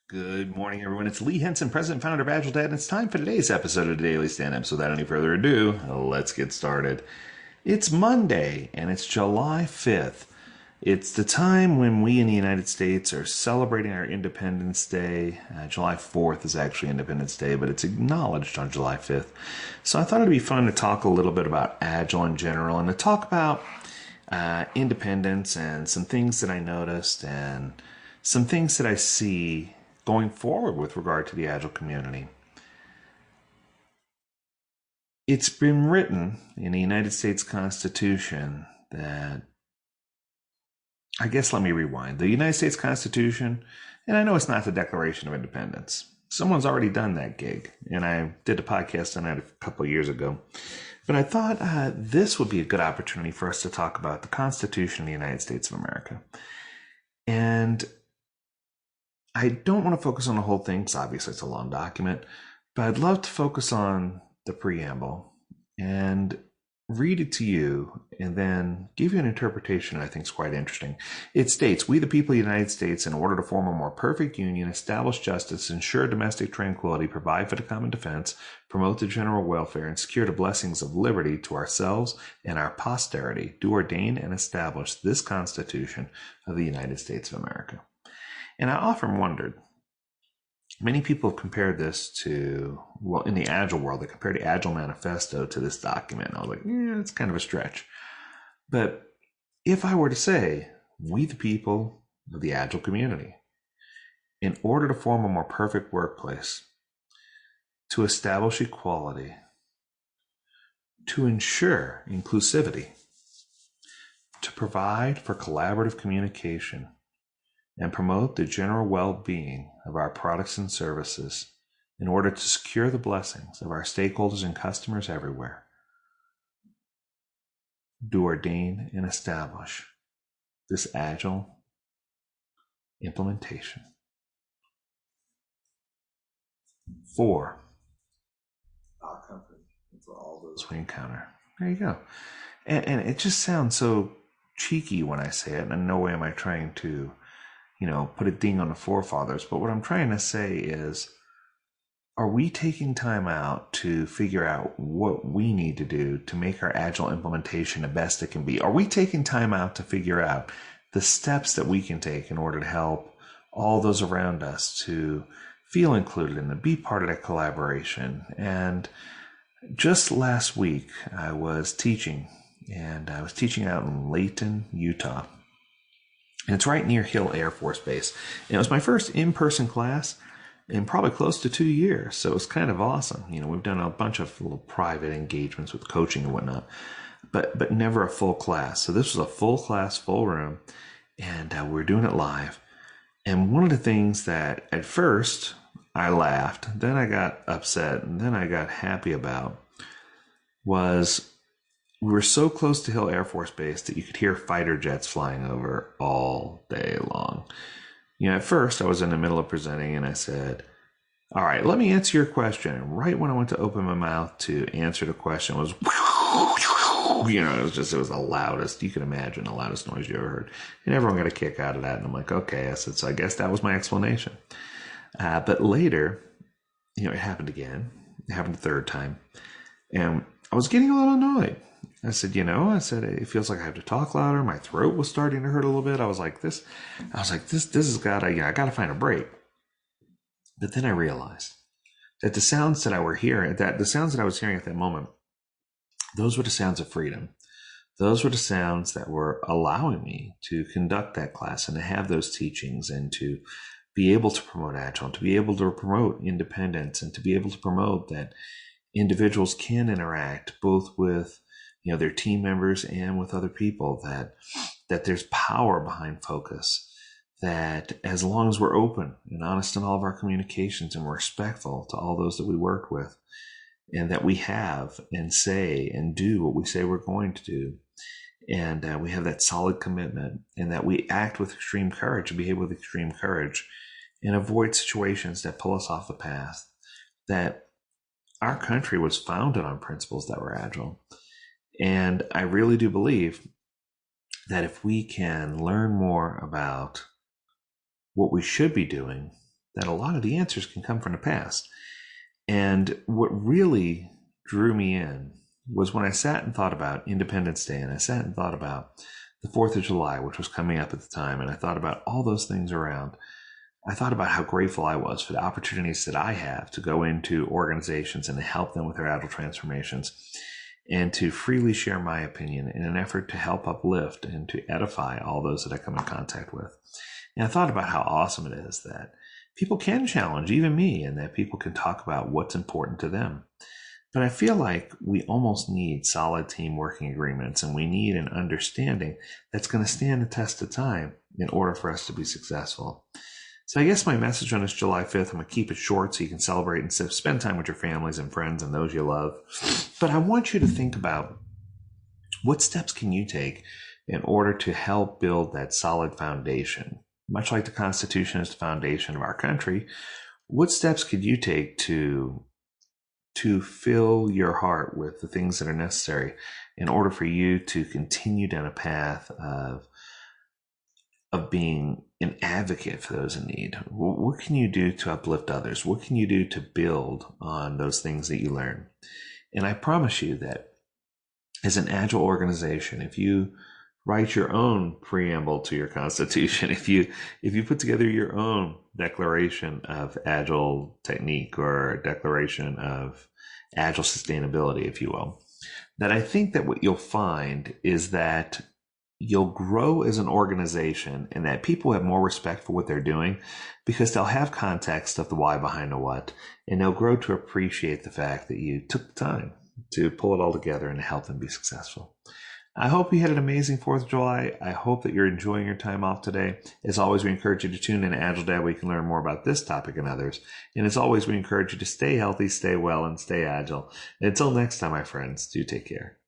Good morning, everyone. It's Lee Henson, President and Founder of AgileDad, and it's time for today's episode of the Daily Stand-Up. So without any further ado, let's get started. It's Monday, and it's July 5th. It's the time when we in the United States are celebrating our Independence Day. July 4th is actually Independence Day, but it's acknowledged on July 5th. So I thought it'd be fun to talk a little bit about Agile in general and to talk about independence and some things that I noticed and some things that I see going forward with regard to the Agile community. It's been written in the United States Constitution that, I guess let me rewind. The United States Constitution, and I know it's not the Declaration of Independence. Someone's already done that gig, and I did a podcast on that a couple of years ago. But I thought this would be a good opportunity for us to talk about the Constitution of the United States of America. And I don't want to focus on the whole thing because obviously it's a long document, but I'd love to focus on the preamble and read it to you and then give you an interpretation I think is quite interesting. It states, "We the people of the United States, in order to form a more perfect union, establish justice, ensure domestic tranquility, provide for the common defense, promote the general welfare, and secure the blessings of liberty to ourselves and our posterity, do ordain and establish this Constitution of the United States of America." And I often wondered, many people have compared this to, well, in the Agile world, they compared the Agile Manifesto to this document. And I was like, yeah, it's kind of a stretch. But if I were to say, we the people of the Agile community, in order to form a more perfect workplace, to establish equality, to ensure inclusivity, to provide for collaborative communication, and promote the general well-being of our products and services in order to secure the blessings of our stakeholders and customers everywhere, do ordain and establish this Agile implementation for our company and for all those we encounter. There you go. And it just sounds so cheeky when I say it, and in no way am I trying to put a ding on the forefathers. But what I'm trying to say is, are we taking time out to figure out what we need to do to make our Agile implementation the best it can be? Are we taking time out to figure out the steps that we can take in order to help all those around us to feel included and to be part of that collaboration? And just last week, I was teaching, and I was teaching out in Layton, Utah. And it's right near Hill Air Force Base. And it was my first in-person class in probably close to 2 years. So it was kind of awesome. We've done a bunch of little private engagements with coaching and whatnot, but never a full class. So this was a full class, full room, and we're doing it live. And one of the things that at first I laughed, then I got upset, and then I got happy about was we were so close to Hill Air Force Base that you could hear fighter jets flying over all day long. At first I was in the middle of presenting and I said, all right, let me answer your question. And right when I went to open my mouth to answer the question, it was, it was the loudest, you can imagine, the loudest noise you ever heard. And everyone got a kick out of that. And I'm like, okay, I said, so I guess that was my explanation. But later, it happened again. It happened a third time. And I was getting a little annoyed. I said, it feels like I have to talk louder. My throat was starting to hurt a little bit. I was like, this has got to, I got to find a break. But then I realized that the sounds that I was hearing at that moment, those were the sounds of freedom. Those were the sounds that were allowing me to conduct that class and to have those teachings and to be able to promote Agile, to be able to promote independence, and to be able to promote that individuals can interact both with their team members and with other people, that there's power behind focus, that as long as we're open and honest in all of our communications and we're respectful to all those that we work with, and that we have and say and do what we say we're going to do, and we have that solid commitment, and that we act with extreme courage and behave with extreme courage and avoid situations that pull us off the path, that our country was founded on principles that were agile. And I really do believe that if we can learn more about what we should be doing, that a lot of the answers can come from the past. And what really drew me in was when I sat and thought about Independence Day, and I sat and thought about the 4th of July, which was coming up at the time, and I thought about all those things around. I thought about how grateful I was for the opportunities that I have to go into organizations and to help them with their agile transformations and to freely share my opinion in an effort to help uplift and to edify all those that I come in contact with. And I thought about how awesome it is that people can challenge even me and that people can talk about what's important to them. But I feel like we almost need solid team working agreements, and we need an understanding that's going to stand the test of time in order for us to be successful. So I guess my message on this July 5th, I'm going to keep it short so you can celebrate and spend time with your families and friends and those you love. But I want you to think about what steps can you take in order to help build that solid foundation. Much like the Constitution is the foundation of our country, what steps could you take to fill your heart with the things that are necessary in order for you to continue down a path of being an advocate for those in need? What can you do to uplift others? What can you do to build on those things that you learn? And I promise you that as an Agile organization, if you write your own preamble to your Constitution, if you put together your own declaration of Agile technique or a declaration of Agile sustainability, if you will, that I think that what you'll find is that you'll grow as an organization and that people have more respect for what they're doing because they'll have context of the why behind the what, and they'll grow to appreciate the fact that you took the time to pull it all together and help them be successful. I hope you had an amazing 4th of July. I hope that you're enjoying your time off today. As always, we encourage you to tune in to AgileDad where you can learn more about this topic and others. And as always, we encourage you to stay healthy, stay well, and stay agile. And until next time, my friends, do take care.